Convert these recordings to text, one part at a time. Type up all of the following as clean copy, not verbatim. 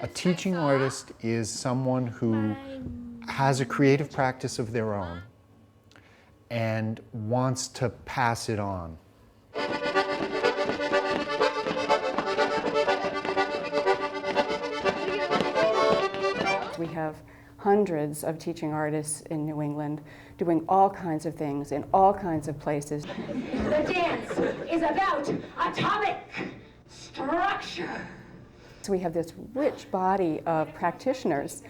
A teaching artist is someone who has a creative practice of their own and wants to pass it on. We have hundreds of teaching artists in New England doing all kinds of things in all kinds of places. The dance is about atomic structure. So we have this rich body of practitioners,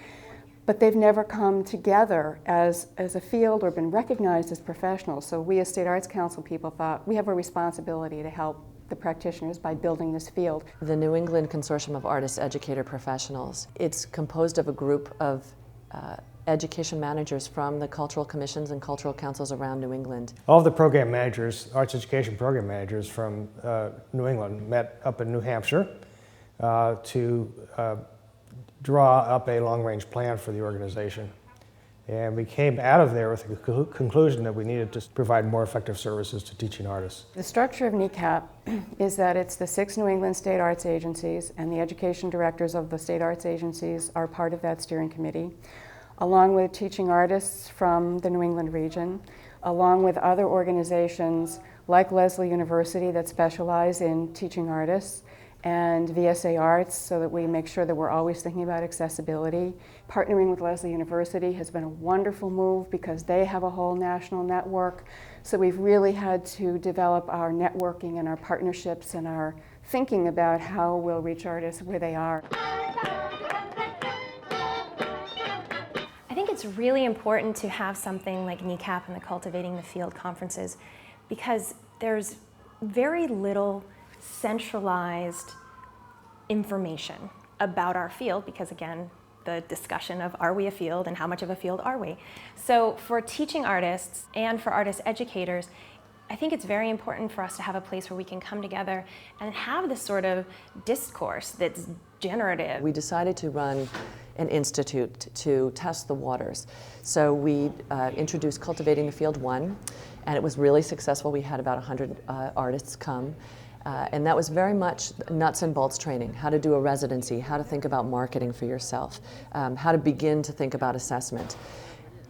but they've never come together as a field or been recognized as professionals. So we as State Arts Council people thought we have a responsibility to help the practitioners by building this field. The New England Consortium of Artist-Educator Professionals. It's composed of a group of education managers from the cultural commissions and cultural councils around New England. All of the program managers, arts education program managers from New England met up in New Hampshire to draw up a long-range plan for the organization. And we came out of there with the conclusion that we needed to provide more effective services to teaching artists. The structure of NECAP is that it's the 6 New England state arts agencies, and the education directors of the state arts agencies are part of that steering committee, along with teaching artists from the New England region, along with other organizations like Lesley University that specialize in teaching artists, and VSA Arts, so that we make sure that we're always thinking about accessibility. Partnering with Lesley University has been a wonderful move because they have a whole national network. So we've really had to develop our networking and our partnerships and our thinking about how we'll reach artists where they are. I think it's really important to have something like NECAP and the Cultivating the Field conferences because there's very little centralized information about our field because, again, the discussion of are we a field and how much of a field are we. So for teaching artists and for artist educators, I think it's very important for us to have a place where we can come together and have this sort of discourse that's generative. We decided to run an institute to test the waters. So we introduced Cultivating the Field 1, and it was really successful. We had about 100 artists come. And that was very much nuts and bolts training, how to do a residency, how to think about marketing for yourself, how to begin to think about assessment.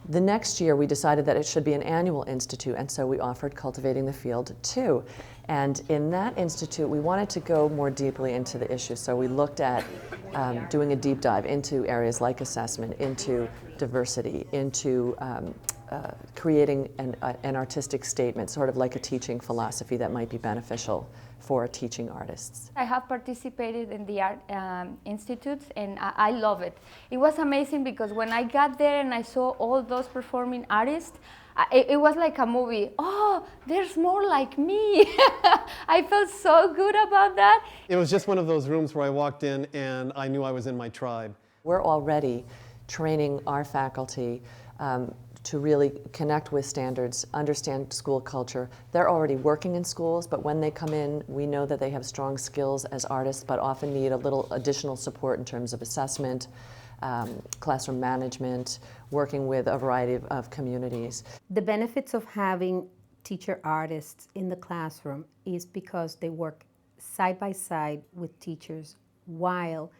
The next year we decided that it should be an annual institute, and so we offered Cultivating the Field 2. And in that institute we wanted to go more deeply into the issue, so we looked at doing a deep dive into areas like assessment, into diversity, into creating an artistic statement, sort of like a teaching philosophy that might be beneficial for teaching artists. I have participated in the art institutes and I love it. It was amazing because when I got there and I saw all those performing artists, it was like a movie. Oh, there's more like me. I felt so good about that. It was just one of those rooms where I walked in and I knew I was in my tribe. We're already training our faculty to really connect with standards, understand school culture. They're already working in schools, but when they come in, we know that they have strong skills as artists, but often need a little additional support in terms of assessment, classroom management, working with a variety of communities. The benefits of having teacher artists in the classroom is because they work side by side with teachers while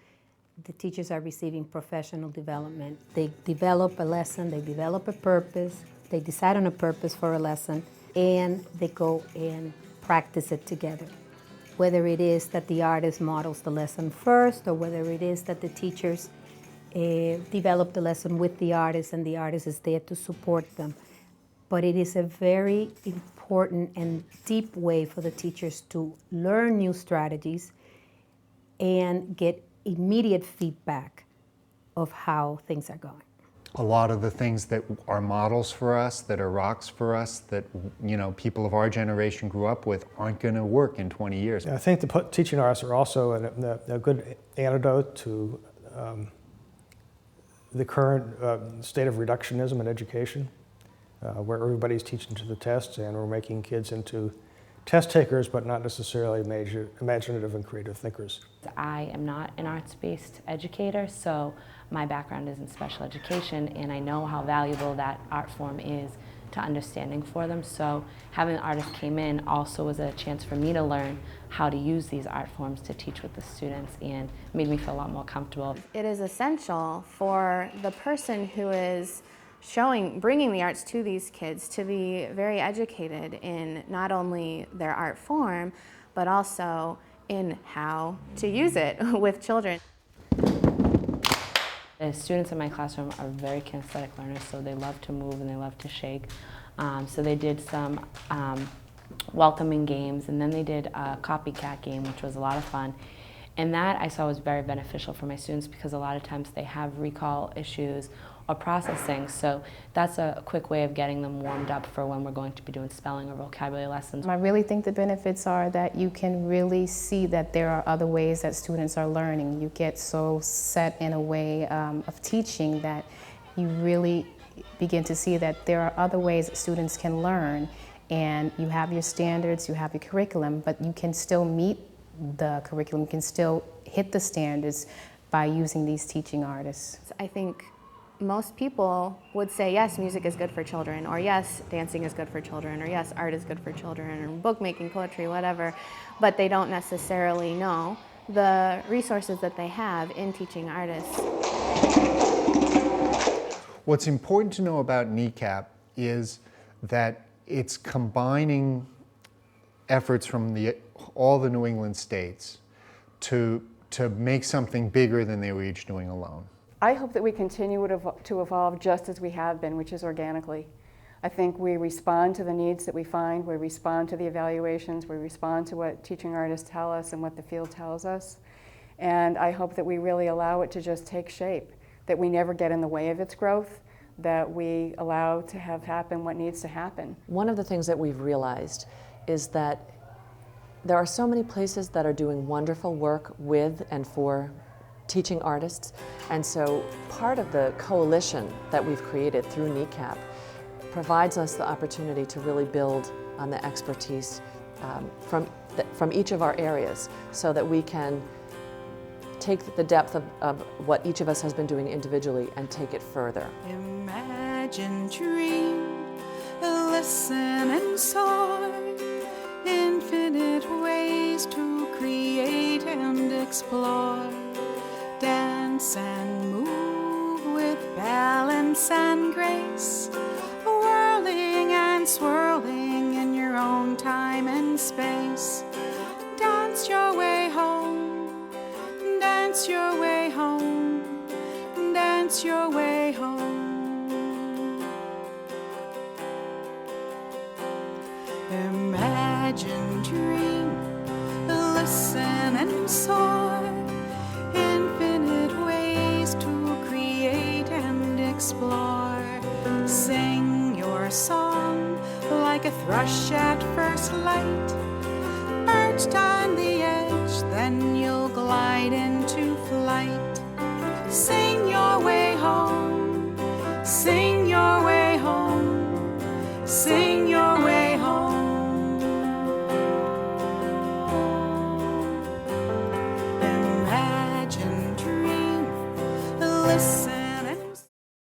the teachers are receiving professional development. They develop a lesson, they develop a purpose, they decide on a purpose for a lesson, and they go and practice it together. Whether it is that the artist models the lesson first, or whether it is that the teachers develop the lesson with the artist and the artist is there to support them. But it is a very important and deep way for the teachers to learn new strategies and get immediate feedback of how things are going. A lot of the things that are models for us, that are rocks for us, that people of our generation grew up with, aren't going to work in 20 years. I think the teaching artists are also a good antidote to the current state of reductionism in education, where everybody's teaching to the test and we're making kids into test takers, but not necessarily imaginative and creative thinkers. I am not an arts-based educator, so my background is in special education, and I know how valuable that art form is to understanding for them. So having the artist came in also was a chance for me to learn how to use these art forms to teach with the students, and made me feel a lot more comfortable. It is essential for the person who is bringing the arts to these kids to be very educated in not only their art form, but also in how to use it with children. The students in my classroom are very kinesthetic learners, so they love to move and they love to shake. So they did some welcoming games, and then they did a copycat game, which was a lot of fun. And that I saw was very beneficial for my students because a lot of times they have recall issues or processing, so that's a quick way of getting them warmed up for when we're going to be doing spelling or vocabulary lessons. I really think the benefits are that you can really see that there are other ways that students are learning. You get so set in a way of teaching that you really begin to see that there are other ways that students can learn, and you have your standards, you have your curriculum, but you can still meet the curriculum, you can still hit the standards by using these teaching artists. I think most people would say, yes, music is good for children, or yes, dancing is good for children, or yes, art is good for children, or bookmaking, poetry, whatever, but they don't necessarily know the resources that they have in teaching artists. What's important to know about NECAP is that it's combining efforts from all the New England states to make something bigger than they were each doing alone. I hope that we continue to evolve just as we have been, which is organically. I think we respond to the needs that we find, we respond to the evaluations, we respond to what teaching artists tell us and what the field tells us. And I hope that we really allow it to just take shape, that we never get in the way of its growth, that we allow to have happen what needs to happen. One of the things that we've realized is that there are so many places that are doing wonderful work with and for teaching artists, and so part of the coalition that we've created through NECAP provides us the opportunity to really build on the expertise from each of our areas, so that we can take the depth of what each of us has been doing individually and take it further. Imagine, dream, listen and soar, infinite ways to create and explore. Dance and move with balance and grace, whirling and swirling in your own time and space. Dance your way home, dance your way home, dance your way home. Imagine, dream, listen and soar, explore. Sing your song like a thrush at first light, perched on the edge, then you'll glide into flight. Sing your way home, sing your way home, sing